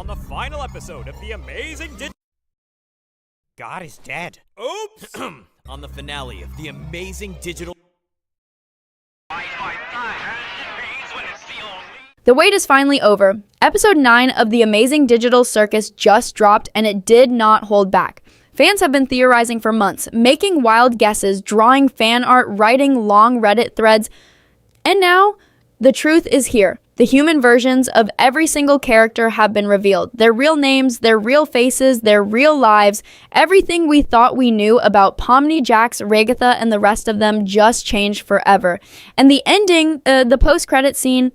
on the final episode of the Amazing Digital... God is dead. Oops! On the finale of the Amazing Digital... The wait is finally over. Episode 9 of the Amazing Digital Circus just dropped, and it did not hold back. Fans have been theorizing for months, making wild guesses, drawing fan art, writing long Reddit threads, and now the truth is here. The human versions of every single character have been revealed. Their real names, their real faces, their real lives, everything we thought we knew about Pomni, Jax, Ragatha, and the rest of them just changed forever. And the ending, the post-credit scene,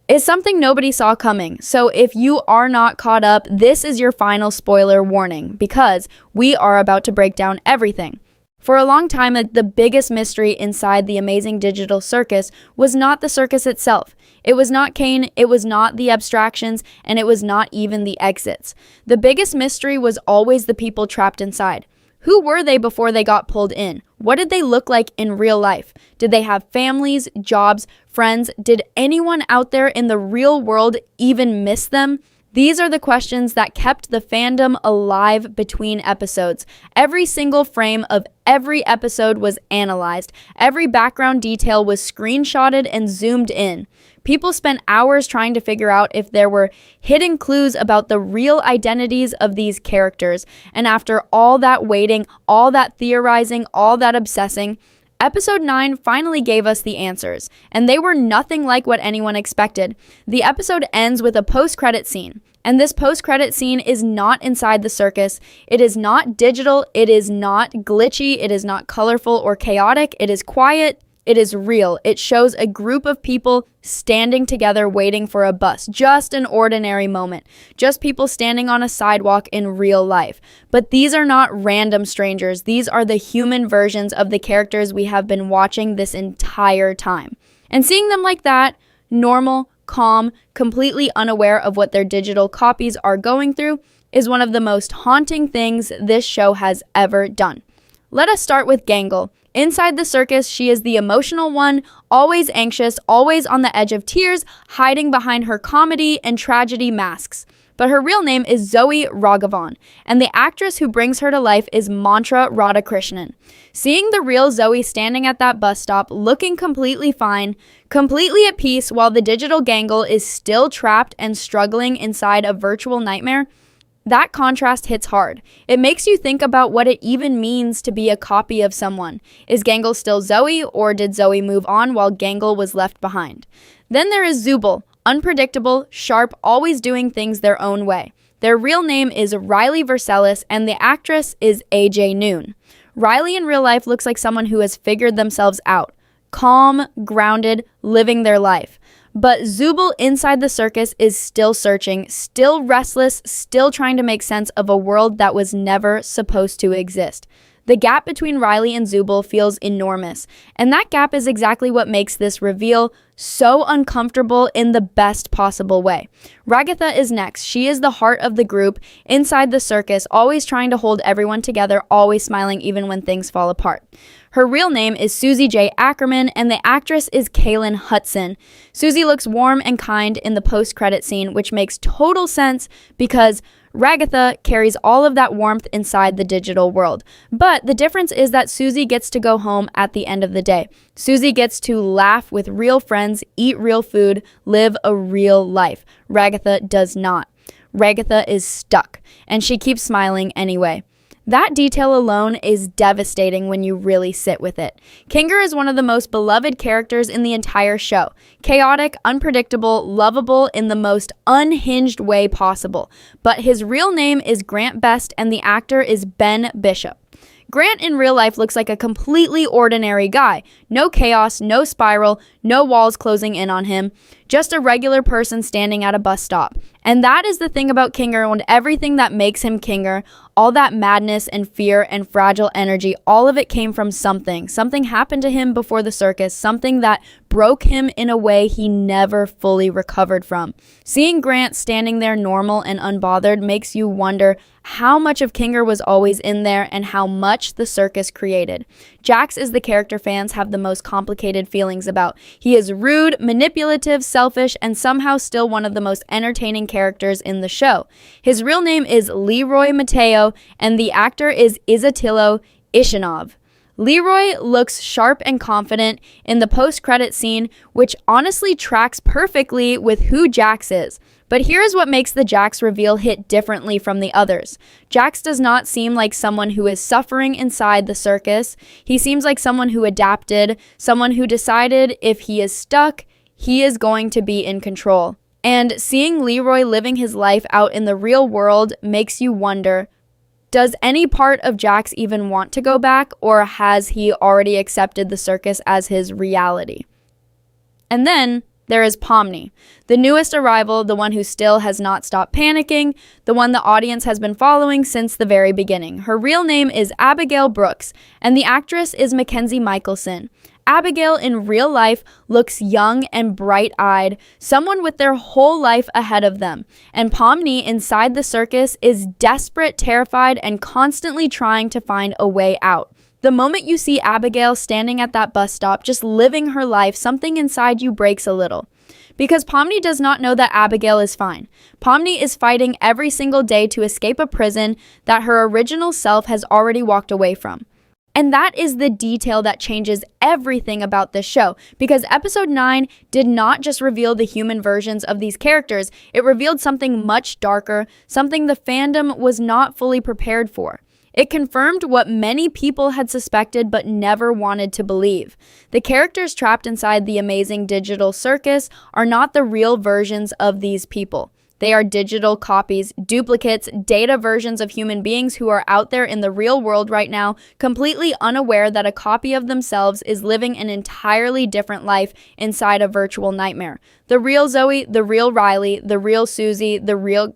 is something nobody saw coming. So if you are not caught up, this is your final spoiler warning, because we are about to break down everything. For a long time, the biggest mystery inside the Amazing Digital Circus was not the circus itself. It was not Kane, it was not the abstractions, and it was not even the exits. The biggest mystery was always the people trapped inside. Who were they before they got pulled in? What did they look like in real life? Did they have families, jobs, friends? Did anyone out there in the real world even miss them? These are the questions that kept the fandom alive between episodes. Every single frame of every episode was analyzed. Every background detail was screenshotted and zoomed in. People spent hours trying to figure out if there were hidden clues about the real identities of these characters. And after all that waiting, all that theorizing, all that obsessing, Episode 9 finally gave us the answers, and they were nothing like what anyone expected. The episode ends with a post-credit scene, and this post-credit scene is not inside the circus. It is not digital, it is not glitchy, it is not colorful or chaotic, it is quiet, it is real. It shows a group of people standing together waiting for a bus. Just an ordinary moment. Just people standing on a sidewalk in real life. But these are not random strangers. These are the human versions of the characters we have been watching this entire time. And seeing them like that, normal, calm, completely unaware of what their digital copies are going through, is one of the most haunting things this show has ever done. Let us start with Gangle. Inside the circus, she is the emotional one, always anxious, always on the edge of tears, hiding behind her comedy and tragedy masks. But her real name is Zoe Raghavan, and the actress who brings her to life is Mantra Radhakrishnan. Seeing the real Zoe standing at that bus stop, looking completely fine, completely at peace, while the digital Gangle is still trapped and struggling inside a virtual nightmare, that contrast hits hard. It makes you think about what it even means to be a copy of someone. Is Gangle still Zoe, or did Zoe move on while Gangle was left behind? Then there is Zubul, unpredictable, sharp, always doing things their own way. Their real name is Riley Versailles, and the actress is AJ Noon. Riley in real life looks like someone who has figured themselves out. Calm, grounded, living their life. But Zubul inside the circus is still searching, still restless, still trying to make sense of a world that was never supposed to exist. The gap between Riley and Zubul feels enormous, and that gap is exactly what makes this reveal so uncomfortable in the best possible way. Ragatha is next. She is the heart of the group, inside the circus, always trying to hold everyone together, always smiling even when things fall apart. Her real name is Susie J. Ackerman, and the actress is Kaylin Hudson. Susie looks warm and kind in the post-credit scene, which makes total sense because Ragatha carries all of that warmth inside the digital world. But the difference is that Susie gets to go home at the end of the day. Susie gets to laugh with real friends, eat real food, live a real life. Ragatha does not. Ragatha is stuck, and she keeps smiling anyway. That detail alone is devastating when you really sit with it. Kinger is one of the most beloved characters in the entire show. Chaotic, unpredictable, lovable in the most unhinged way possible. But his real name is Grant Best, and the actor is Ben Bishop. Grant in real life looks like a completely ordinary guy. No chaos, no spiral, no walls closing in on him. Just a regular person standing at a bus stop. And that is the thing about Kinger and everything that makes him Kinger. All that madness and fear and fragile energy, all of it came from something. Something happened to him before the circus, something that broke him in a way he never fully recovered from. Seeing Grant standing there normal and unbothered makes you wonder how much of Kinger was always in there and how much the circus created. Jax is the character fans have the most complicated feelings about. He is rude, manipulative, selfish, and somehow still one of the most entertaining characters in the show. His real name is Leroy Mateo, and the actor is Izatilo Ishinov. Leroy looks sharp and confident in the post-credit scene, which honestly tracks perfectly with who Jax is. But here is what makes the Jax reveal hit differently from the others. Jax does not seem like someone who is suffering inside the circus. He seems like someone who adapted, someone who decided if he is stuck, he is going to be in control. And seeing Leroy living his life out in the real world makes you wonder, does any part of Jax even want to go back, or has he already accepted the circus as his reality? And then there is Pomni, the newest arrival, the one who still has not stopped panicking, the one the audience has been following since the very beginning. Her real name is Abigail Brooks, and the actress is Mackenzie Michelson. Abigail in real life looks young and bright-eyed, someone with their whole life ahead of them. And Pomni inside the circus is desperate, terrified, and constantly trying to find a way out. The moment you see Abigail standing at that bus stop, just living her life, something inside you breaks a little. Because Pomni does not know that Abigail is fine. Pomni is fighting every single day to escape a prison that her original self has already walked away from. And that is the detail that changes everything about this show, because episode 9 did not just reveal the human versions of these characters, it revealed something much darker, something the fandom was not fully prepared for. It confirmed what many people had suspected but never wanted to believe. The characters trapped inside the Amazing Digital Circus are not the real versions of these people. They are digital copies, duplicates, data versions of human beings who are out there in the real world right now, completely unaware that a copy of themselves is living an entirely different life inside a virtual nightmare. The real Zoe, the real Riley, the real Susie, the real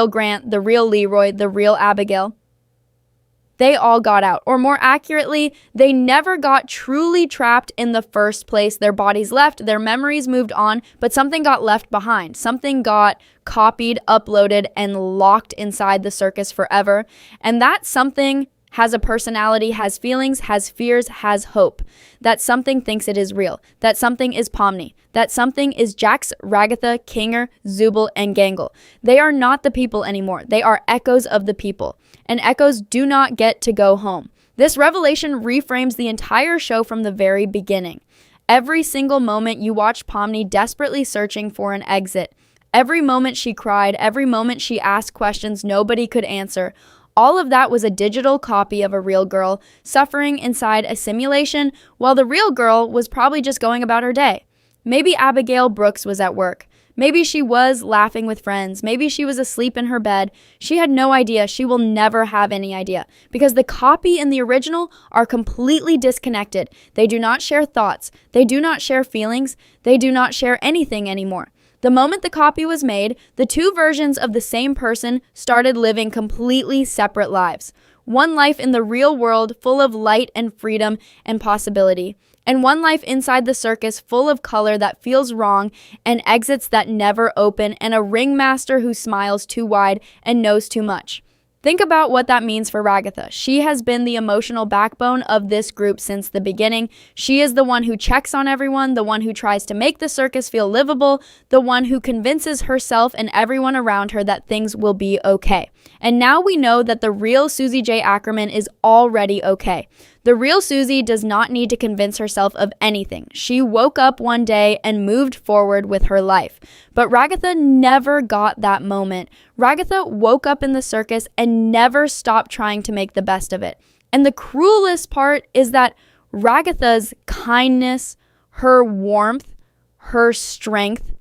Grant, the real Leroy, the real Abigail. They all got out, or more accurately, they never got truly trapped in the first place. Their bodies left, their memories moved on, but something got left behind. Something got copied, uploaded, and locked inside the circus forever. And that something has a personality, has feelings, has fears, has hope. That something thinks it is real. That something is Pomni. That something is Jax, Ragatha, Kinger, Zubul, and Gangle. They are not the people anymore. They are echoes of the people. And echoes do not get to go home. This revelation reframes the entire show from the very beginning. Every single moment you watch Pomni desperately searching for an exit. Every moment she cried, every moment she asked questions nobody could answer. All of that was a digital copy of a real girl suffering inside a simulation, while the real girl was probably just going about her day. Maybe Abigail Brooks was at work. Maybe she was laughing with friends. Maybe she was asleep in her bed. She had no idea. She will never have any idea, because the copy and the original are completely disconnected. They do not share thoughts. They do not share feelings. They do not share anything anymore. The moment the copy was made, the two versions of the same person started living completely separate lives. One life in the real world full of light and freedom and possibility, and one life inside the circus full of color that feels wrong and exits that never open, and a ringmaster who smiles too wide and knows too much. Think about what that means for Ragatha. She has been the emotional backbone of this group since the beginning. She is the one who checks on everyone, the one who tries to make the circus feel livable, the one who convinces herself and everyone around her that things will be okay. And now we know that the real Susie J. Ackerman is already okay. The real Susie does not need to convince herself of anything. She woke up one day and moved forward with her life. But Ragatha never got that moment. Ragatha woke up in the circus and never stopped trying to make the best of it. And the cruelest part is that Ragatha's kindness, her warmth, her strength,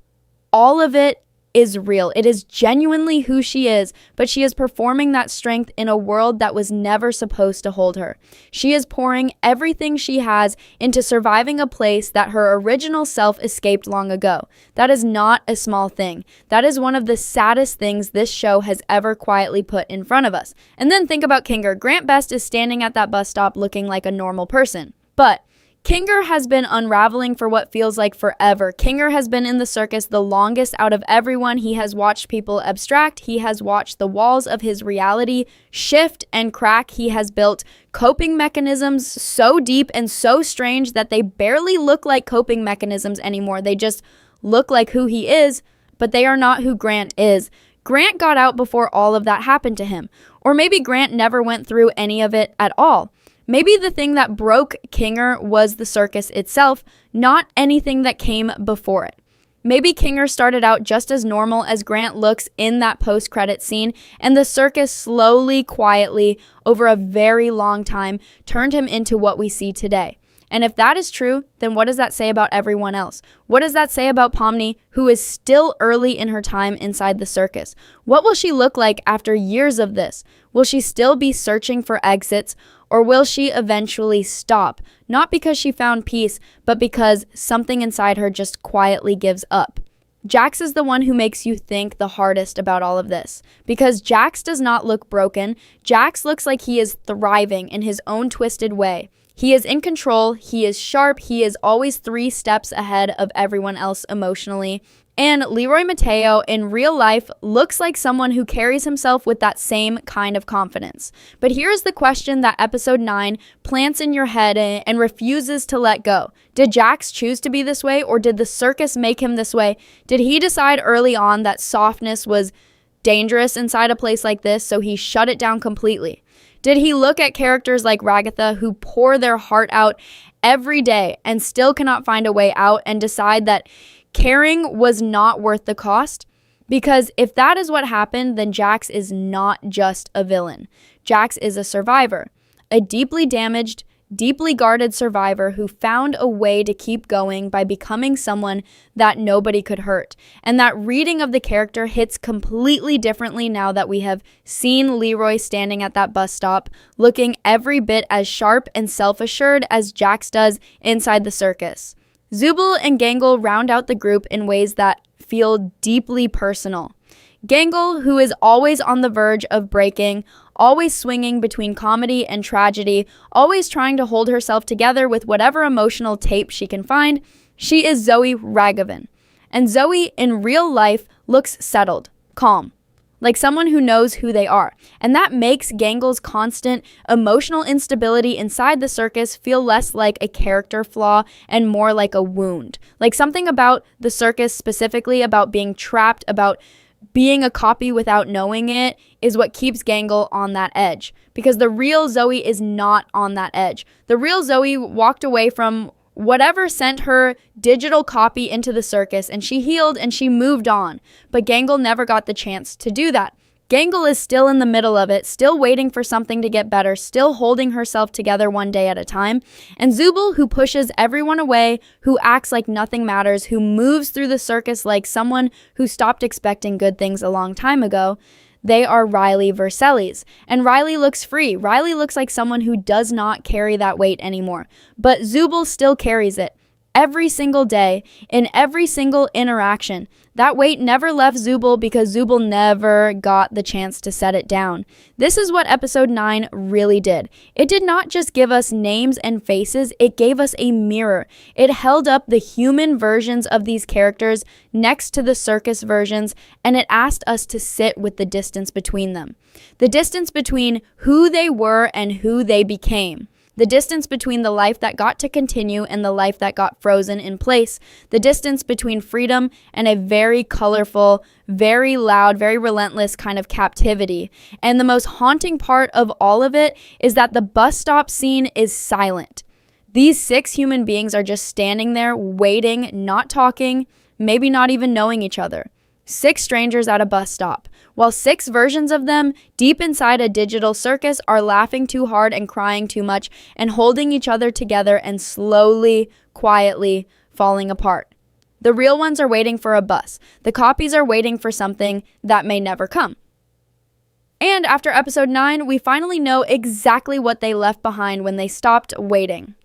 all of it is real. It is genuinely who she is, but she is performing that strength in a world that was never supposed to hold her. She is pouring everything she has into surviving a place that her original self escaped long ago. That is not a small thing. That is one of the saddest things this show has ever quietly put in front of us. And then think about Kinger. Grant Best is standing at that bus stop looking like a normal person. But Kinger has been unraveling for what feels like forever. Kinger has been in the circus the longest out of everyone. He has watched people abstract. He has watched the walls of his reality shift and crack. He has built coping mechanisms so deep and so strange that they barely look like coping mechanisms anymore. They just look like who he is, but they are not who Grant is. Grant got out before all of that happened to him. Or maybe Grant never went through any of it at all. Maybe the thing that broke Kinger was the circus itself, not anything that came before it. Maybe Kinger started out just as normal as Grant looks in that post-credit scene, and the circus slowly, quietly, over a very long time, turned him into what we see today. And if that is true, then what does that say about everyone else? What does that say about Pomni, who is still early in her time inside the circus? What will she look like after years of this? Will she still be searching for exits, or will she eventually stop? Not because she found peace, but because something inside her just quietly gives up. Jax is the one who makes you think the hardest about all of this. Because Jax does not look broken. Jax looks like he is thriving in his own twisted way. He is in control, he is sharp, he is always 3 steps ahead of everyone else emotionally. And Leroy Mateo in real life looks like someone who carries himself with that same kind of confidence. But here's the question that episode 9 plants in your head and refuses to let go. Did Jax choose to be this way, or did the circus make him this way? Did he decide early on that softness was dangerous inside a place like this, so he shut it down completely? Did he look at characters like Ragatha who pour their heart out every day and still cannot find a way out and decide that caring was not worth the cost? Because if that is what happened, then Jax is not just a villain. Jax is a survivor, a deeply damaged, deeply guarded survivor who found a way to keep going by becoming someone that nobody could hurt. And that reading of the character hits completely differently now that we have seen Leroy standing at that bus stop, looking every bit as sharp and self-assured as Jax does inside the circus. Zubul and Gangle round out the group in ways that feel deeply personal. Gangle, who is always on the verge of breaking, always swinging between comedy and tragedy, always trying to hold herself together with whatever emotional tape she can find, she is Zoe Ragavan. And Zoe, in real life, looks settled, calm, like someone who knows who they are. And that makes Gangle's constant emotional instability inside the circus feel less like a character flaw and more like a wound. Like something about the circus, specifically about being trapped, about being a copy without knowing it, is what keeps Gangle on that edge. Because the real Zoe is not on that edge. The real Zoe walked away from whatever sent her digital copy into the circus, and she healed and she moved on. But Gangle never got the chance to do that. Gangle is still in the middle of it, still waiting for something to get better, still holding herself together one day at a time. And Zubul, who pushes everyone away, who acts like nothing matters, who moves through the circus like someone who stopped expecting good things a long time ago, they are Riley Vercellis. And Riley looks free. Riley looks like someone who does not carry that weight anymore. But Zubul still carries it. Every single day, in every single interaction. That weight never left Zubul because Zubul never got the chance to set it down. This is what episode 9 really did. It did not just give us names and faces, it gave us a mirror. It held up the human versions of these characters next to the circus versions, and it asked us to sit with the distance between them. The distance between who they were and who they became. The distance between the life that got to continue and the life that got frozen in place. The distance between freedom and a very colorful, very loud, very relentless kind of captivity. And the most haunting part of all of it is that the bus stop scene is silent. These 6 human beings are just standing there, waiting, not talking, maybe not even knowing each other. 6 strangers at a bus stop, while 6 versions of them, deep inside a digital circus, are laughing too hard and crying too much and holding each other together and slowly, quietly falling apart. The real ones are waiting for a bus. The copies are waiting for something that may never come. And after episode 9, we finally know exactly what they left behind when they stopped waiting.